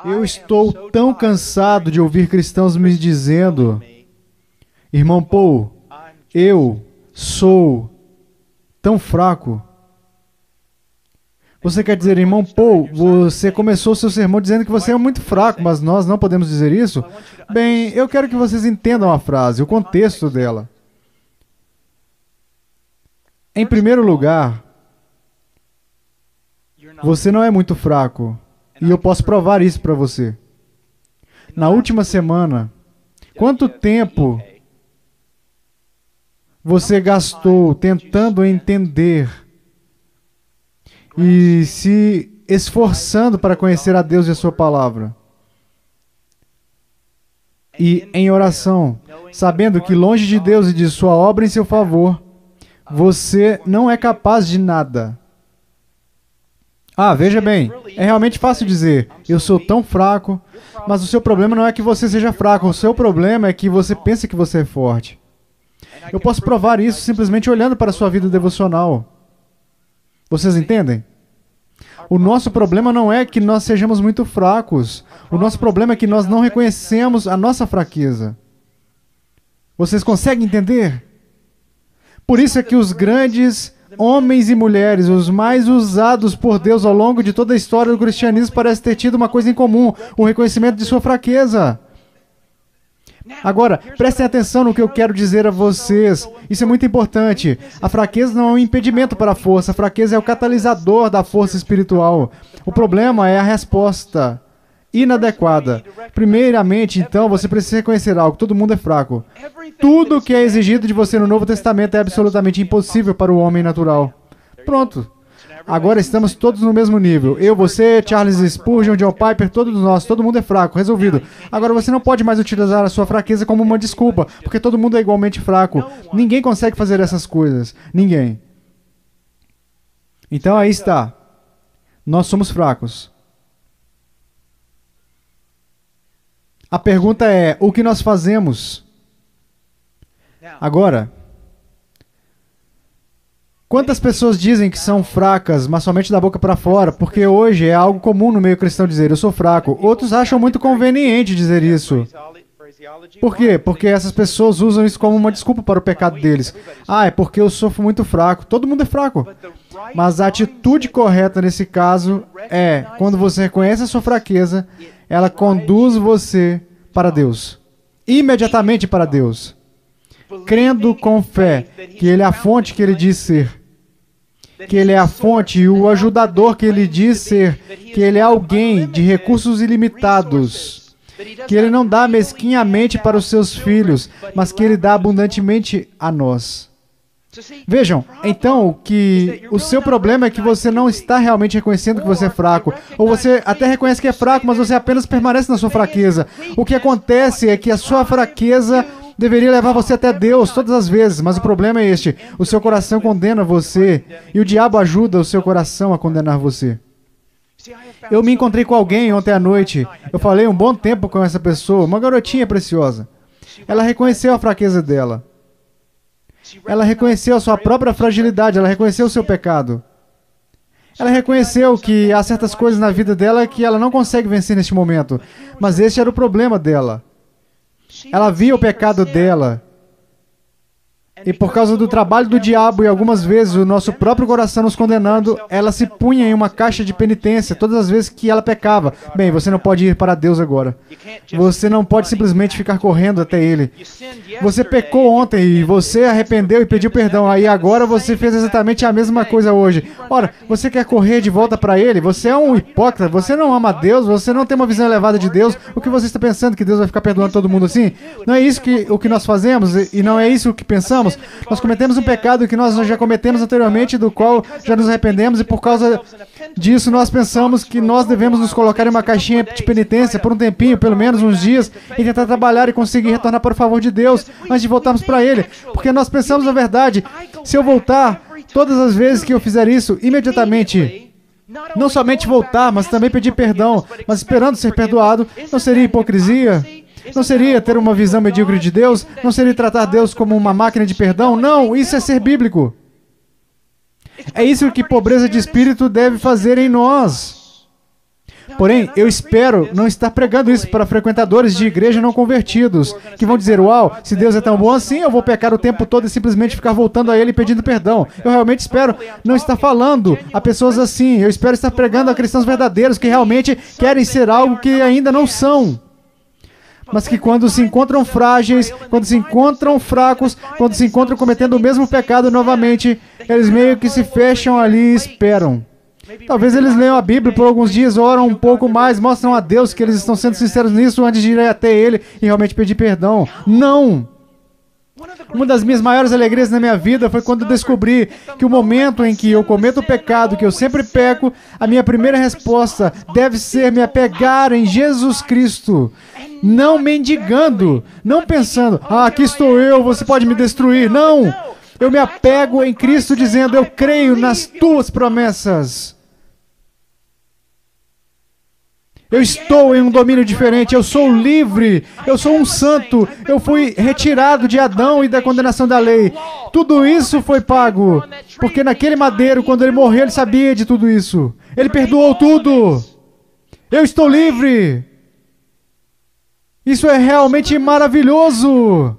Eu estou tão cansado de ouvir cristãos me dizendo: irmão Paul, eu sou tão fraco. Você quer dizer, irmão Paul, você começou o seu sermão dizendo que você é muito fraco, mas nós não podemos dizer isso? Bem, eu quero que vocês entendam a frase, o contexto dela. Em primeiro lugar, você não é muito fraco, e eu posso provar isso para você. Na última semana, quanto tempo você gastou tentando entender e se esforçando para conhecer a Deus e a sua palavra? E em oração, sabendo que longe de Deus e de sua obra em seu favor, você não é capaz de nada. Veja bem, é realmente fácil dizer, eu sou tão fraco, mas o seu problema não é que você seja fraco, o seu problema é que você pensa que você é forte. Eu posso provar isso simplesmente olhando para a sua vida devocional. Vocês entendem? O nosso problema não é que nós sejamos muito fracos. O nosso problema é que nós não reconhecemos a nossa fraqueza. Vocês conseguem entender? Por isso é que os grandes homens e mulheres, os mais usados por Deus ao longo de toda a história do cristianismo, parecem ter tido uma coisa em comum, o reconhecimento de sua fraqueza. Agora, prestem atenção no que eu quero dizer a vocês. Isso é muito importante. A fraqueza não é um impedimento para a força. A fraqueza é o catalisador da força espiritual. O problema é a resposta inadequada. Primeiramente, então, você precisa reconhecer algo. Todo mundo é fraco. Tudo que é exigido de você no Novo Testamento é absolutamente impossível para o homem natural. Pronto. Agora estamos todos no mesmo nível. Eu, você, Charles Spurgeon, John Piper, todos nós, todo mundo é fraco, resolvido. Agora você não pode mais utilizar a sua fraqueza como uma desculpa, porque todo mundo é igualmente fraco. Ninguém consegue fazer essas coisas. Ninguém. Então aí está. Nós somos fracos. A pergunta é, o que nós fazemos? Agora, quantas pessoas dizem que são fracas, mas somente da boca para fora? Porque hoje é algo comum no meio cristão dizer, eu sou fraco. Outros acham muito conveniente dizer isso. Por quê? Porque essas pessoas usam isso como uma desculpa para o pecado deles. É porque eu sofro muito fraco. Todo mundo é fraco. Mas a atitude correta nesse caso é, quando você reconhece a sua fraqueza, ela conduz você para Deus. Imediatamente para Deus. Crendo com fé que Ele é a fonte que Ele diz ser. Que Ele é a fonte e o ajudador que Ele diz ser. Que Ele é alguém de recursos ilimitados. Que Ele não dá mesquinhamente para os seus filhos, mas que Ele dá abundantemente a nós. Vejam, então, que o seu problema é que você não está realmente reconhecendo que você é fraco. Ou você até reconhece que é fraco, mas você apenas permanece na sua fraqueza. O que acontece é que a sua fraqueza deveria levar você até Deus todas as vezes, mas o problema é este. O seu coração condena você e o diabo ajuda o seu coração a condenar você. Eu me encontrei com alguém ontem à noite. Eu falei um bom tempo com essa pessoa, uma garotinha preciosa. Ela reconheceu a fraqueza dela. Ela reconheceu a sua própria fragilidade, ela reconheceu o seu pecado. Ela reconheceu que há certas coisas na vida dela que ela não consegue vencer neste momento. Mas este era o problema dela. Ela via o pecado dela. E por causa do trabalho do diabo e algumas vezes o nosso próprio coração nos condenando, ela se punha em uma caixa de penitência todas as vezes que ela pecava. Bem, você não pode ir para Deus agora. Você não pode simplesmente ficar correndo até Ele. Você pecou ontem e você arrependeu e pediu perdão. Aí agora você fez exatamente a mesma coisa hoje. Ora, você quer correr de volta para Ele? Você é um hipócrita, você não ama Deus, você não tem uma visão elevada de Deus. O que você está pensando que Deus vai ficar perdoando todo mundo assim? Não é isso o que nós fazemos e não é isso o que pensamos? Nós cometemos um pecado que nós já cometemos anteriormente, do qual já nos arrependemos, e por causa disso nós pensamos que nós devemos nos colocar em uma caixinha de penitência por um tempinho, pelo menos uns dias, e tentar trabalhar e conseguir retornar para o favor de Deus, antes de voltarmos para Ele. Porque nós pensamos na verdade, se eu voltar todas as vezes que eu fizer isso, imediatamente, não somente voltar, mas também pedir perdão, mas esperando ser perdoado, não seria hipocrisia? Não seria ter uma visão medíocre de Deus? Não seria tratar Deus como uma máquina de perdão? Não, isso é ser bíblico. É isso que pobreza de espírito deve fazer em nós. Porém, eu espero não estar pregando isso para frequentadores de igreja não convertidos, que vão dizer, uau, se Deus é tão bom assim, eu vou pecar o tempo todo e simplesmente ficar voltando a Ele e pedindo perdão. Eu realmente espero não estar falando a pessoas assim. Eu espero estar pregando a cristãos verdadeiros que realmente querem ser algo que ainda não são. Mas que quando se encontram frágeis, quando se encontram fracos, quando se encontram cometendo o mesmo pecado novamente, eles meio que se fecham ali e esperam. Talvez eles leiam a Bíblia por alguns dias, oram um pouco mais, mostram a Deus que eles estão sendo sinceros nisso antes de ir até Ele e realmente pedir perdão. Não! Uma das minhas maiores alegrias na minha vida foi quando descobri que o momento em que eu cometo o pecado, que eu sempre peco, a minha primeira resposta deve ser me apegar em Jesus Cristo. Não mendigando, não pensando, aqui estou eu, você pode me destruir. Não! Eu me apego em Cristo dizendo, eu creio nas tuas promessas. Eu estou em um domínio diferente, eu sou livre, eu sou um santo, eu fui retirado de Adão e da condenação da lei. Tudo isso foi pago, porque naquele madeiro, quando ele morreu, ele sabia de tudo isso. Ele perdoou tudo. Eu estou livre. Isso é realmente maravilhoso.